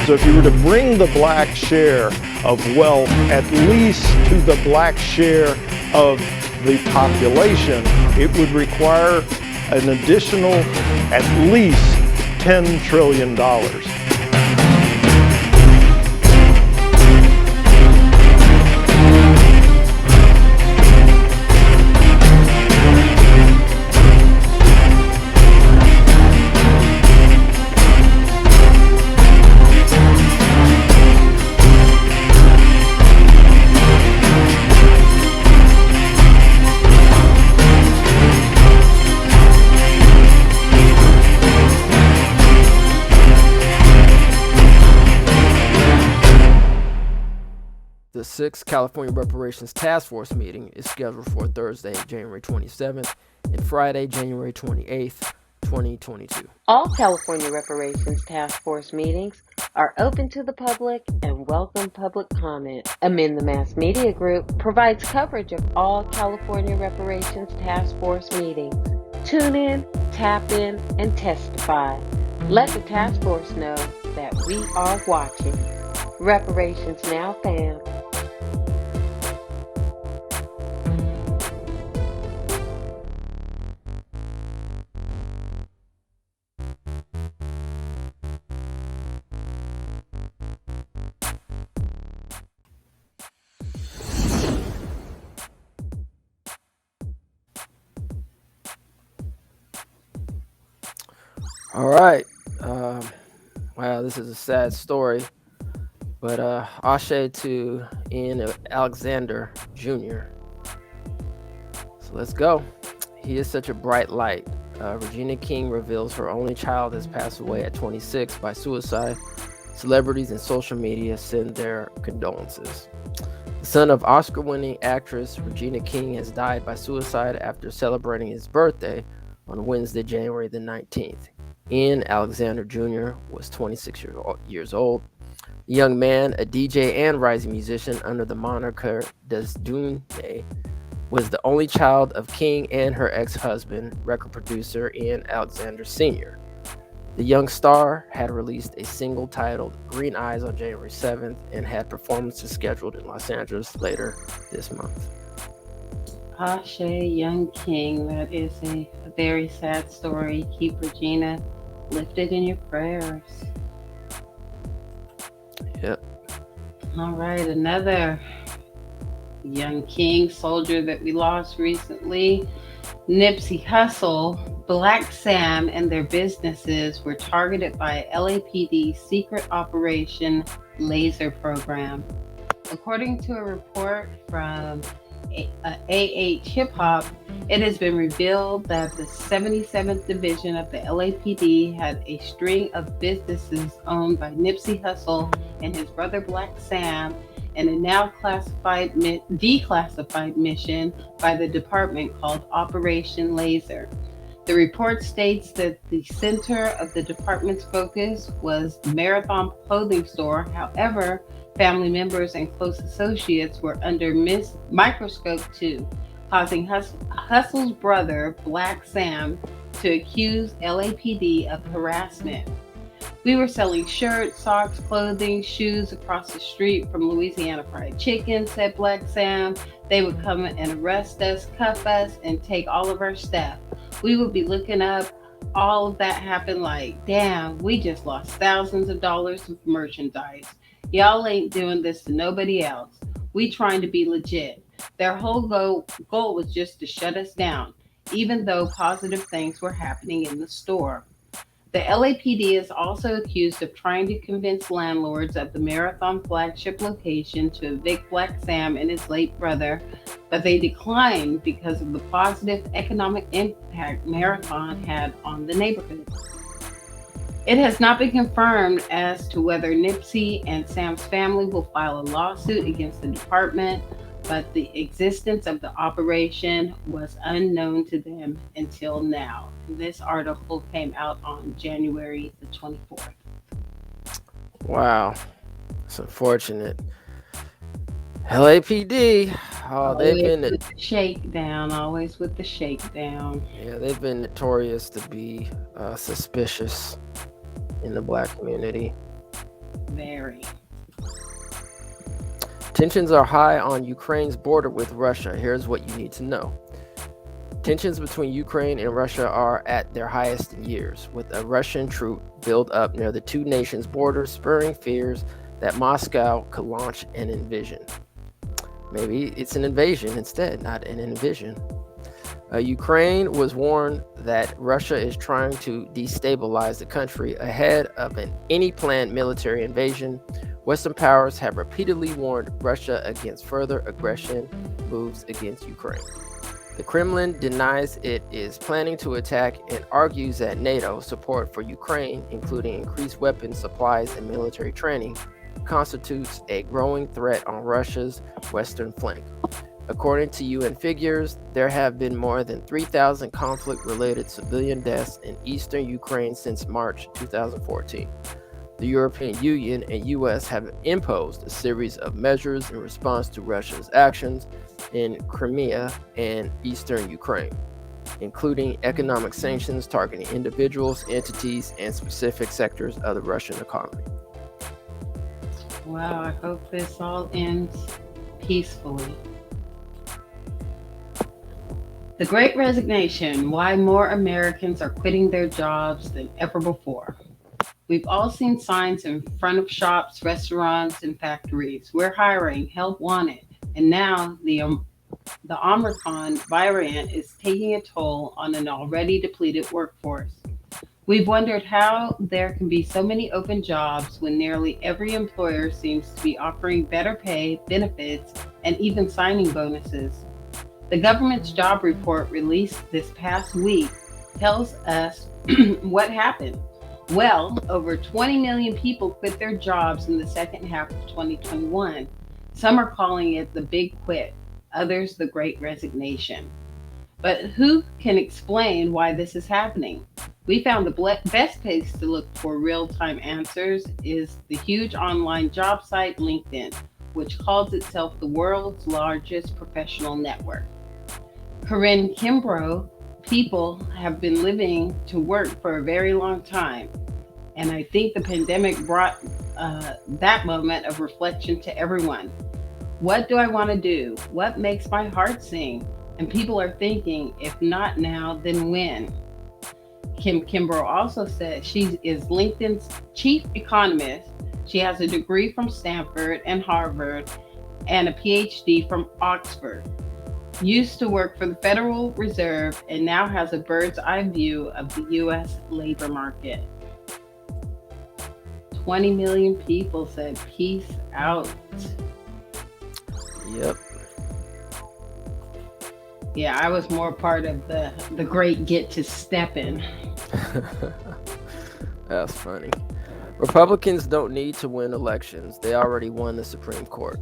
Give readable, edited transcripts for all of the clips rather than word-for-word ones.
So if you were to bring the black share of wealth at least to the black share of the population, it would require an additional at least $10 trillion. The 6th California Reparations Task Force meeting is scheduled for Thursday, January 27th and Friday, January 28th, 2022. All California Reparations Task Force meetings are open to the public and welcome public comment. Amend the Mass Media Group provides coverage of all California Reparations Task Force meetings. Tune in, tap in, and testify. Let the task force know that we are watching. Reparations Now fam. All right. Wow, this is a sad story. But Ashe to Ian Alexander Jr. So let's go. He is such a bright light. Regina King reveals her only child has passed away at 26 by suicide. Celebrities and social media send their condolences. The son of Oscar-winning actress Regina King has died by suicide after celebrating his birthday on Wednesday, January the 19th. Ian Alexander Jr. was 26 years old. The young man, a DJ and rising musician under the moniker Desantis, was the only child of King and her ex-husband, record producer Ian Alexander Sr. The young star had released a single titled Green Eyes on January 7th and had performances scheduled in Los Angeles later this month. Ashe, young King, that is a very sad story. Keep Regina lifted in your prayers. Yep. All right, another young King soldier that we lost recently, Nipsey Hussle, Black Sam, and their businesses were targeted by LAPD's secret Operation Laser program. According to a report from AH Hip Hop, it has been revealed that the 77th Division of the LAPD had a string of businesses owned by Nipsey Hussle and his brother Black Sam in a now declassified mission by the department called Operation Laser. The report states that the center of the department's focus was the Marathon clothing store. However, family members and close associates were under microscope too, causing Hussle's brother, Black Sam, to accuse LAPD of harassment. We were selling shirts, socks, clothing, shoes across the street from Louisiana Fried Chicken, said Black Sam. They would come and arrest us, cuff us, and take all of our stuff. We would be looking up all of that happened like, damn, we just lost thousands of dollars of merchandise. Y'all ain't doing this to nobody else. We trying to be legit. Their whole goal was just to shut us down, even though positive things were happening in the store. The LAPD is also accused of trying to convince landlords of the Marathon flagship location to evict Black Sam and his late brother, but they declined because of the positive economic impact Marathon had on the neighborhood. It has not been confirmed as to whether Nipsey and Sam's family will file a lawsuit against the department, but the existence of the operation was unknown to them until now. This article came out on January the 24th. Wow. It's unfortunate. LAPD. They've been with the shakedown, always with the shakedown. Yeah, they've been notorious to be suspicious in the Black community. Very. Tensions are high on Ukraine's border with Russia. Here's what you need to know. Tensions between Ukraine and Russia are at their highest in years, with a Russian troop buildup near the two nations' borders, spurring fears that Moscow could launch an invasion. Maybe it's an invasion instead, not an invasion. Ukraine was warned that Russia is trying to destabilize the country ahead of any planned military invasion. Western powers have repeatedly warned Russia against further aggression moves against Ukraine. The Kremlin denies it is planning to attack and argues that NATO support for Ukraine, including increased weapons supplies and military training, constitutes a growing threat on Russia's western flank. According to UN figures, there have been more than 3,000 conflict-related civilian deaths in eastern Ukraine since March 2014. The European Union and US have imposed a series of measures in response to Russia's actions in Crimea and eastern Ukraine, including economic sanctions targeting individuals, entities, and specific sectors of the Russian economy. Wow, I hope this all ends peacefully. The Great Resignation, why more Americans are quitting their jobs than ever before. We've all seen signs in front of shops, restaurants, and factories. We're hiring, help wanted. And now the Omicron variant is taking a toll on an already depleted workforce. We've wondered how there can be so many open jobs when nearly every employer seems to be offering better pay, benefits, and even signing bonuses. The government's job report released this past week tells us what happened. Well, over 20 million people quit their jobs in the second half of 2021. Some are calling it the Big Quit, others the Great Resignation. But who can explain why this is happening? We found the best place to look for real-time answers is the huge online job site LinkedIn, which calls itself the world's largest professional network. Corinne Kimbrough, people have been living to work for a very long time. And I think the pandemic brought that moment of reflection to everyone. What do I want to do? What makes my heart sing? And people are thinking, if not now, then when? Kim Kimbrough also said she is LinkedIn's chief economist. She has a degree from Stanford and Harvard and a PhD from Oxford. Used to work for the Federal Reserve and now has a bird's eye view of the U.S. labor market. 20 million people said peace out. Yep. Yeah, I was more part of the great get to stepping. That's funny. Republicans don't need to win elections. They already won the Supreme Court.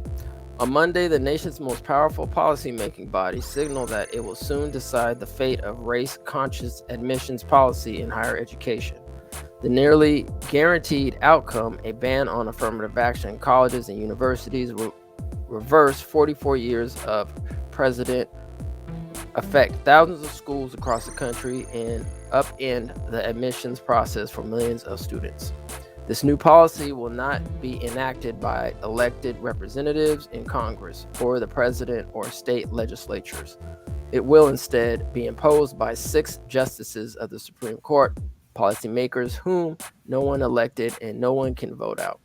On Monday, the nation's most powerful policymaking body signaled that it will soon decide the fate of race-conscious admissions policy in higher education. The nearly guaranteed outcome, a ban on affirmative action in colleges and universities, will reverse 44 years of precedent, affect thousands of schools across the country, and upend the admissions process for millions of students. This new policy will not be enacted by elected representatives in Congress or the president or state legislatures. It will instead be imposed by 6 justices of the Supreme Court, policymakers whom no one elected and no one can vote out.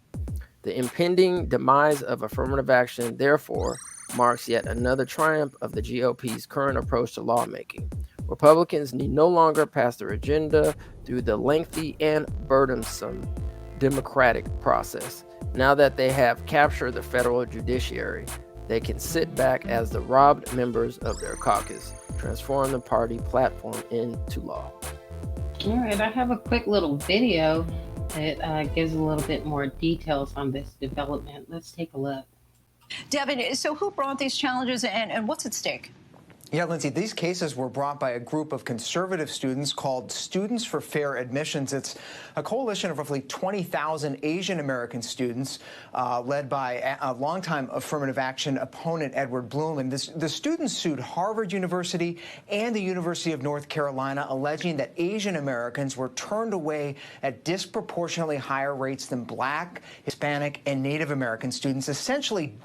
The impending demise of affirmative action, therefore, marks yet another triumph of the GOP's current approach to lawmaking. Republicans need no longer pass their agenda through the lengthy and burdensome democratic process. Now that they have captured the federal judiciary, they can sit back as the robbed members of their caucus, transform the party platform into law. All right, I have a quick little video that gives a little bit more details on this development. Let's take a look. Devin, so who brought these challenges and what's at stake? Yeah, Lindsay, these cases were brought by a group of conservative students called Students for Fair Admissions. It's a coalition of roughly 20,000 Asian American students led by a longtime affirmative action opponent, Edward Bloom. And the students sued Harvard University and the University of North Carolina, alleging that Asian Americans were turned away at disproportionately higher rates than Black, Hispanic, and Native American students, essentially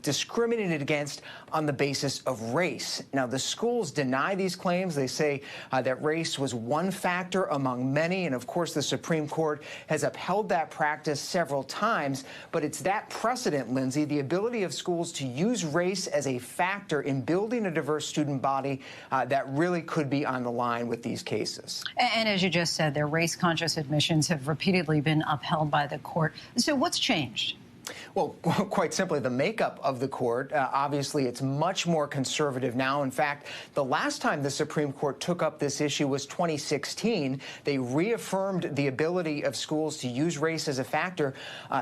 discriminated against on the basis of race. Now, the schools deny these claims. They say that race was one factor among many. And of course, the Supreme Court has upheld that practice several times. But it's that precedent, Lindsay, the ability of schools to use race as a factor in building a diverse student body that really could be on the line with these cases. And as you just said, their race-conscious admissions have repeatedly been upheld by the court. So what's changed? Well, quite simply, the makeup of the court. Obviously, it's much more conservative now. In fact, the last time the Supreme Court took up this issue was 2016. They reaffirmed the ability of schools to use race as a factor.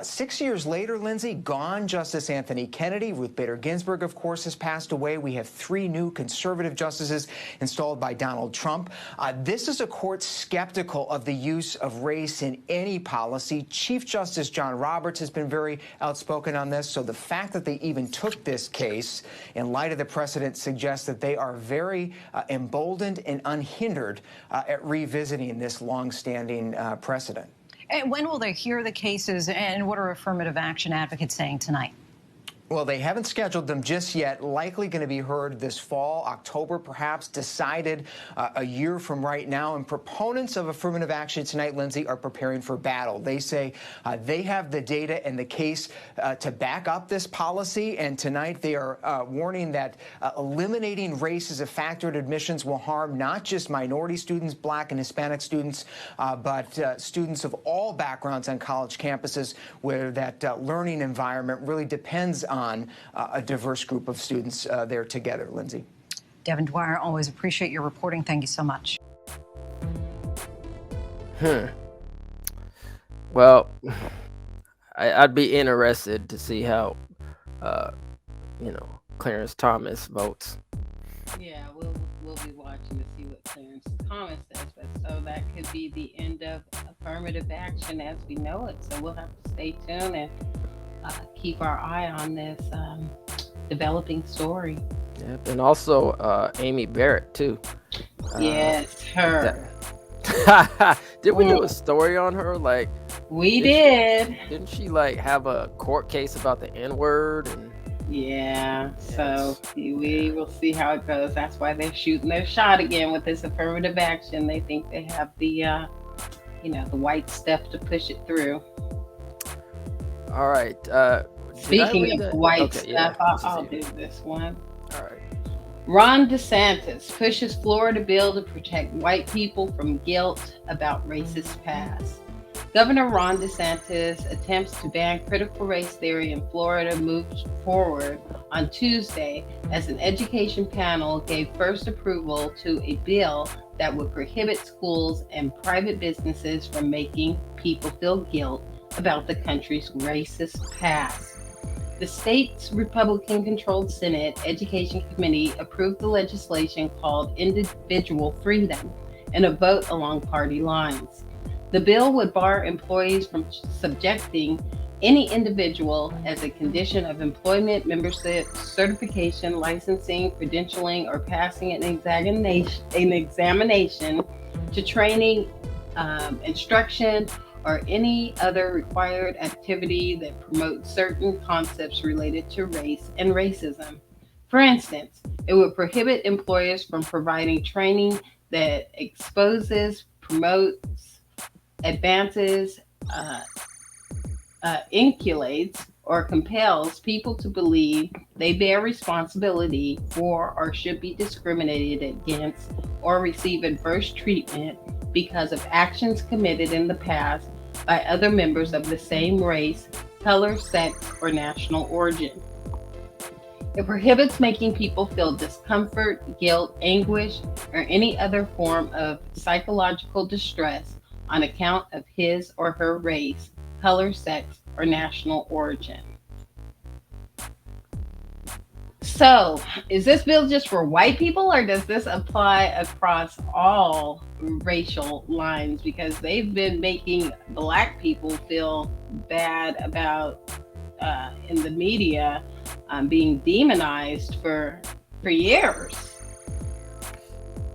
6 years later, Lindsay, gone Justice Anthony Kennedy. Ruth Bader Ginsburg, of course, has passed away. We have 3 new conservative justices installed by Donald Trump. This is a court skeptical of the use of race in any policy. Chief Justice John Roberts has been very outspoken on this. So the fact that they even took this case in light of the precedent suggests that they are very emboldened and unhindered at revisiting this longstanding precedent. And when will they hear the cases, and what are affirmative action advocates saying tonight? Well, they haven't scheduled them just yet. Likely going to be heard this fall, October perhaps, decided a year from right now. And proponents of affirmative action tonight, Lindsay, are preparing for battle. They say they have the data and the case to back up this policy. And tonight they are warning that eliminating race as a factor in admissions will harm not just minority students, Black and Hispanic students, but students of all backgrounds on college campuses where that learning environment really depends on a diverse group of students there together, Lindsay. Devin Dwyer, always appreciate your reporting. Thank you so much. Well, I'd be interested to see how, Clarence Thomas votes. Yeah, we'll be watching to see what Clarence Thomas says. But so that could be the end of affirmative action as we know it. So we'll have to stay tuned and keep our eye on this developing story. Yep, and also Amy Barrett too. Yes, her. Did we do a story on her? Like we did. Didn't she like have a court case about the N-word? And yeah. Yes. So we will see how it goes. That's why they're shooting their shot again with this affirmative action. They think they have the the white stuff to push it through. All right. Speaking of white stuff, I'll do this one. All right. Ron Desantis pushes Florida bill to protect white people from guilt about racist past. Governor Ron DeSantis' attempts to ban critical race theory in Florida moved forward on Tuesday as an education panel gave first approval to a bill that would prohibit schools and private businesses from making people feel guilt about the country's racist past. The state's Republican-controlled Senate Education Committee approved the legislation called Individual Freedom in a vote along party lines. The bill would bar employees from subjecting any individual as a condition of employment, membership, certification, licensing, credentialing, or passing an examination to training, instruction, or any other required activity that promotes certain concepts related to race and racism. For instance, it would prohibit employers from providing training that exposes, promotes, advances, inculcates, or compels people to believe they bear responsibility for or should be discriminated against or receive adverse treatment because of actions committed in the past by other members of the same race, color, sex, or national origin. It prohibits making people feel discomfort, guilt, anguish, or any other form of psychological distress on account of his or her race, color, sex, or national origin. So, is this bill just for white people, or does this apply across all racial lines? Because they've been making black people feel bad about in the media being demonized for years.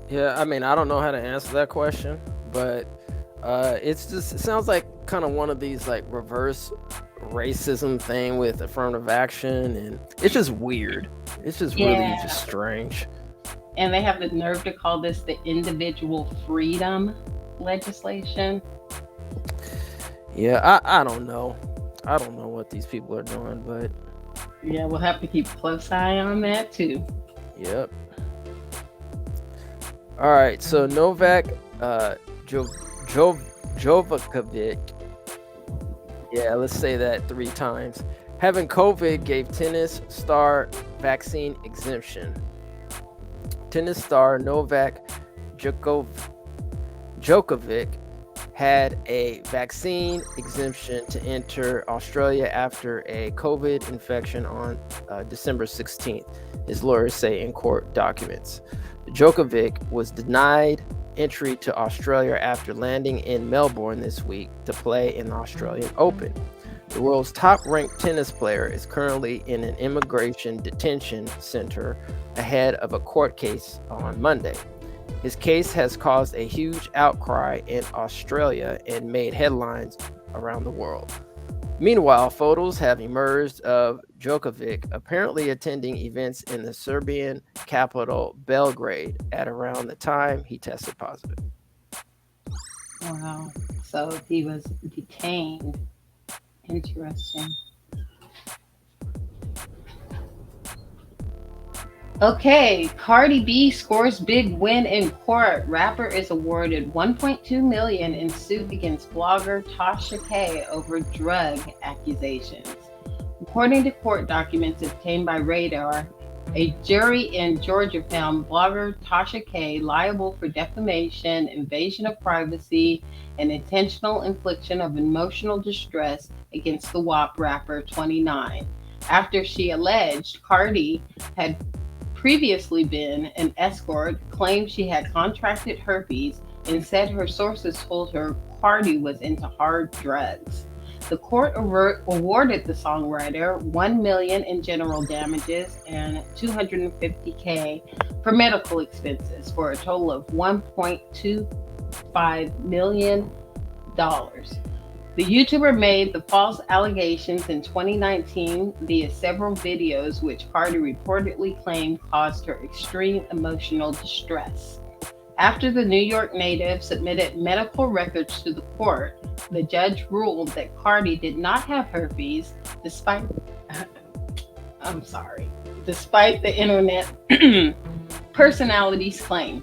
Yeah, I mean, I don't know how to answer that question, but it sounds like kind of one of these like reverse racism thing with affirmative action, and it's just weird. It's just really just strange. And they have the nerve to call this the individual freedom legislation. Yeah, I don't know. I don't know what these people are doing, but yeah, we'll have to keep a close eye on that too. Yep. All right, so Novak Djokovic, yeah, let's say that 3 times, having COVID gave tennis star vaccine exemption. Tennis star Novak Djokovic had a vaccine exemption to enter Australia after a COVID infection on December 16th, his lawyers say in court documents. Djokovic was denied entry to Australia after landing in Melbourne this week to play in the Australian Open. The world's top-ranked tennis player is currently in an immigration detention center ahead of a court case on Monday. His case has caused a huge outcry in Australia and made headlines around the world. Meanwhile, photos have emerged of Djokovic apparently attending events in the Serbian capital Belgrade at around the time he tested positive. Wow. So he was detained. Interesting. Okay, Cardi B scores big win in court. Rapper is awarded $1.2 million in suit against blogger Tasha K over drug accusations. According to court documents obtained by Radar, a jury in Georgia found blogger Tasha K liable for defamation, invasion of privacy, and intentional infliction of emotional distress against the WAP rapper 29, after she alleged Cardi had previously been an escort, claimed she had contracted herpes, and said her sources told her Cardi was into hard drugs. The court awarded the songwriter $1 million in general damages and $250K for medical expenses, for a total of $1.25 million. The YouTuber made the false allegations in 2019 via several videos, which Cardi reportedly claimed caused her extreme emotional distress. After the New York native submitted medical records to the court, the judge ruled that Cardi did not have herpes, despite the internet personality's claim.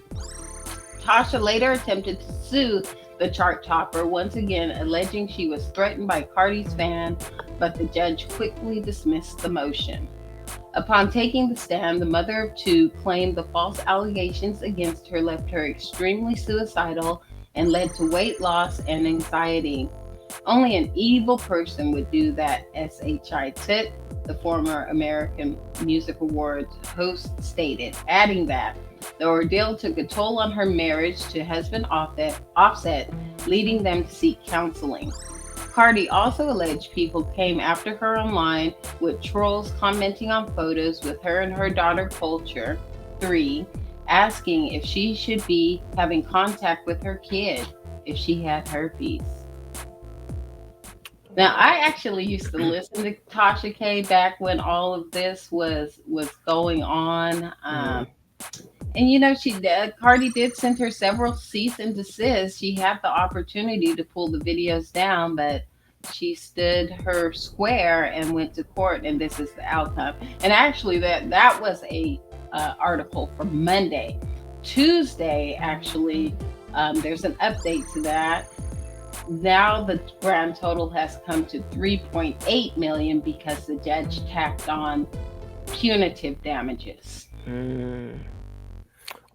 Tasha later attempted to sue the chart topper, once again alleging she was threatened by Cardi's fan, but the judge quickly dismissed the motion. Upon taking the stand, the mother of 2 claimed the false allegations against her left her extremely suicidal and led to weight loss and anxiety. Only an evil person would do that, S.H.I. Tut, the former American Music Awards host, stated, adding that the ordeal took a toll on her marriage to husband Offset, leading them to seek counseling. Cardi also alleged people came after her online, with trolls commenting on photos with her and her daughter Culture, 3, asking if she should be having contact with her kid if she had herpes. Now, I actually used to listen to Tasha K back when all of this was going on. And you know, Cardi did send her several cease and desist. She had the opportunity to pull the videos down, but she stood her square and went to court, and this is the outcome. And actually, that was a article from Monday. Tuesday, actually, there's an update to that. Now the grand total has come to $3.8 million because the judge tacked on punitive damages.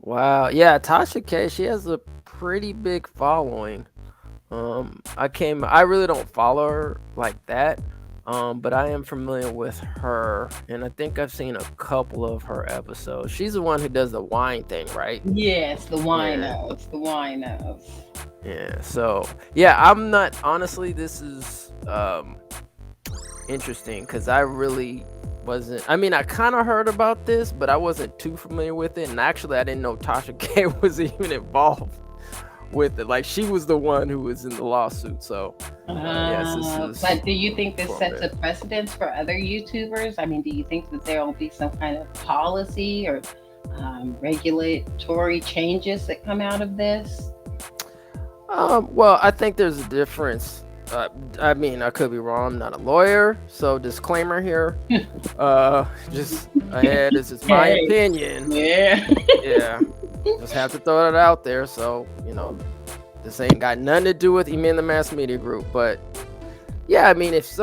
Wow. Yeah, Tasha K, she has a pretty big following. I really don't follow her like that, But I am familiar with her, and I think I've seen a couple of her episodes. She's the one who does the wine thing, right? Yes, the Yeah. winos, the winos. Yeah. So yeah, I'm not honestly. This is interesting because I really wasn't. I mean, I kind of heard about this, but I wasn't too familiar with it. And actually, I didn't know Tasha K was even involved with it. Like, she was the one who was in the lawsuit. So yes, this is. But do you think this sets a informative. precedence for other YouTubers? I mean, do you think that there will be some kind of policy or regulatory changes that come out of this? Well, I think there's a difference. I mean, I could be wrong. I'm not a lawyer, so disclaimer here. Just ahead, this is my Hey. opinion. Yeah. Yeah, just have to throw it out there. So this ain't got nothing to do with him in the mass media group. But yeah, I mean, if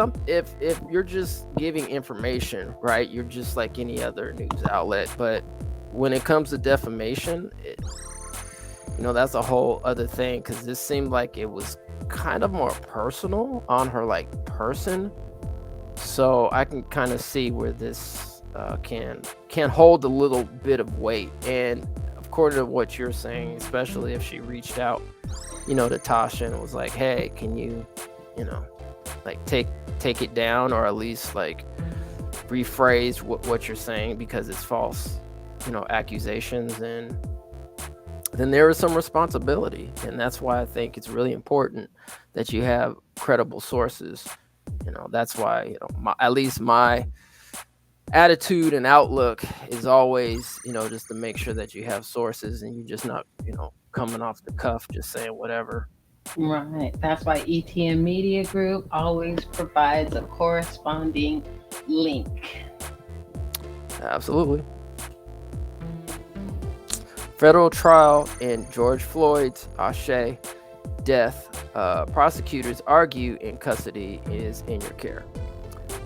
you're just giving information, right? You're just like any other news outlet. But when it comes to defamation, that's a whole other thing, because this seemed like it was kind of more personal on her person. So I can kind of see where this can hold a little bit of weight. And according to what you're saying, especially if she reached out, to Tasha and was like, hey, can you, take it down, or at least rephrase what you're saying, because it's false, accusations, and then there is some responsibility. And that's why I think it's really important that you have credible sources. That's why, at least my attitude and outlook is always, just to make sure that you have sources and you're just not, coming off the cuff, just saying whatever. Right. That's why ETM Media Group always provides a corresponding link. Absolutely. Federal trial in George Floyd's death. Prosecutors argue in custody is in your care.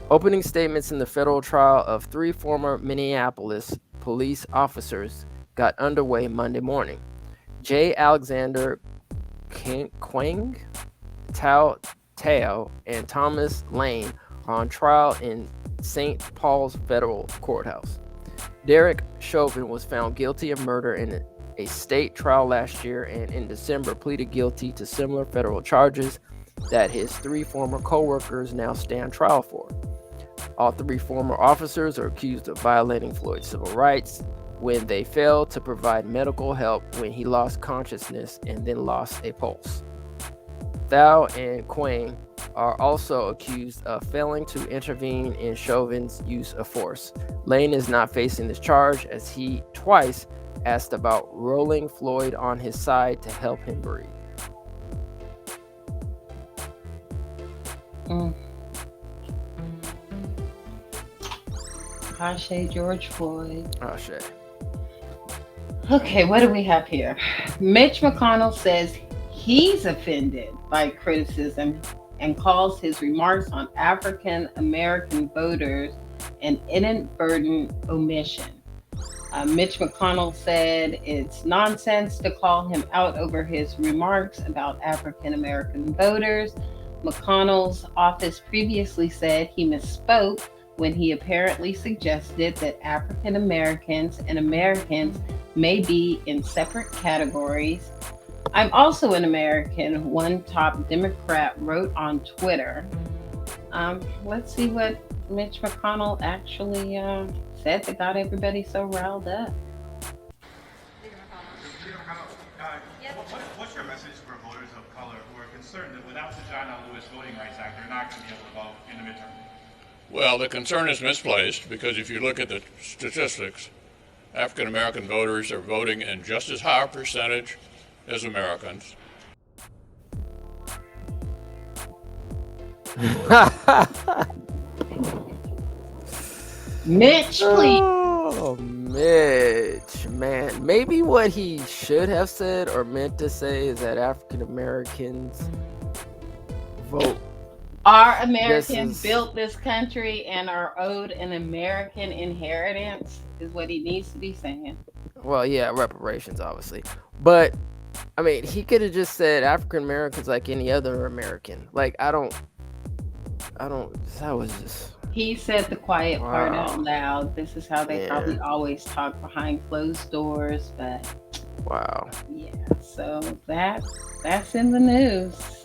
Opening statements in the federal trial of 3 former Minneapolis police officers got underway Monday morning. J. Alexander Quang, Tao, and Thomas Lane are on trial in St. Paul's Federal Courthouse. Derek Chauvin was found guilty of murder in a state trial last year, and in December pleaded guilty to similar federal charges that his 3 former co-workers now stand trial for. All 3 former officers are accused of violating Floyd's civil rights when they failed to provide medical help when he lost consciousness and then lost a pulse. Thao and Quang are also accused of failing to intervene in Chauvin's use of force. Lane is not facing this charge, as he twice asked about rolling Floyd on his side to help him breathe. Ashe George Floyd. Ashe. Okay, what do we have here? Mitch McConnell says he's offended by criticism and calls his remarks on African American voters an inadvertent omission. Mitch McConnell said it's nonsense to call him out over his remarks about African American voters. McConnell's office previously said he misspoke when he apparently suggested that African Americans and Americans may be in separate categories. I'm also an American, one top Democrat wrote on Twitter. Let's see what Mitch McConnell actually said that got everybody so riled up. What's your message for voters of color who are concerned that without the John L. Lewis Voting Rights Act, they're not going to be able to vote in the midterm? Well, the concern is misplaced, because if you look at the statistics, African American voters are voting in just as high a percentage as Americans. Mitch, please. Oh, Mitch, man. Maybe what he should have said or meant to say is that African Americans vote. Our Americans built this country and are owed an American inheritance, is what he needs to be saying. Well, yeah, reparations, obviously. But, I mean, he could have just said African Americans like any other American. Like, I don't That was just He said the quiet part wow. out loud. This is how they Yeah. probably always talk behind closed doors, but Wow. yeah. So that's in the news.